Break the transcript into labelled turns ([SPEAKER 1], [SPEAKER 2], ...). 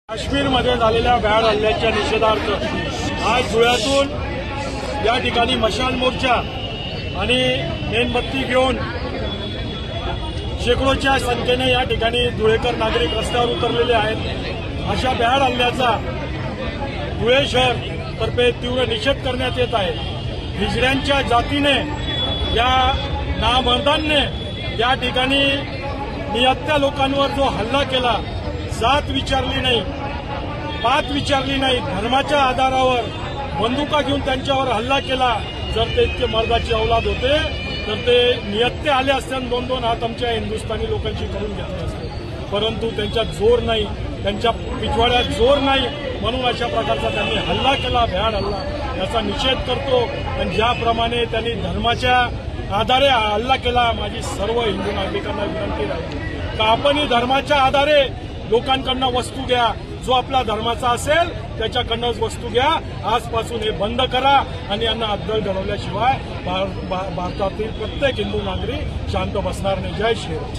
[SPEAKER 1] काश्मीरमध्ये झालेल्या भ्याड हल्ल्याच्या निषेधार्थ आज धुळ्यातून या ठिकाणी मशाल मोर्चा आणि मेणबत्ती घेऊन शेकडोच्या संख्येने या ठिकाणी धुळेकर नागरिक रस्त्यावर उतरलेले आहेत। अशा भ्याड हल्ल्याचा धुळे शहर तर्फे तीव्र निषेध करण्यात येत आहे। हिजड्यांच्या जातीने या नामर्दांनी या ठिकाणी निहत्या लोकांवर जो हल्ला केला, जात विचारली नाही, पात विचारली नाही, धर्माच्या आधारावर बंदुका घेऊन त्यांच्यावर हल्ला केला। जर ते इतके मर्दाची औलाद होते तर ते निहत्ते आले असते आणि दोन दोन हात आमच्या हिंदुस्थानी लोकांची करून घेतले असते, परंतु त्यांच्यात जोर नाही, त्यांच्या पिछवाड्यात जोर नाही, म्हणून अशा प्रकारचा त्यांनी हल्ला केला, भ्याड हल्ला। याचा निषेध करतो आणि ज्याप्रमाणे त्यांनी धर्माच्या आधारे हल्ला केला, माझी सर्व हिंदू नागरिकांना विनंती आहे का आपणही धर्माच्या आधारे लोकांकडनं वस्तू घ्या। जो आपला धर्माचा असेल त्याच्याकडनंच वस्तू घ्या। आजपासून हे बंद करा आणि यांना अद्दल घडवल्याशिवाय भारतातील प्रत्येक हिंदू नागरिक शांत बसणार नाही। जय श्रीराम।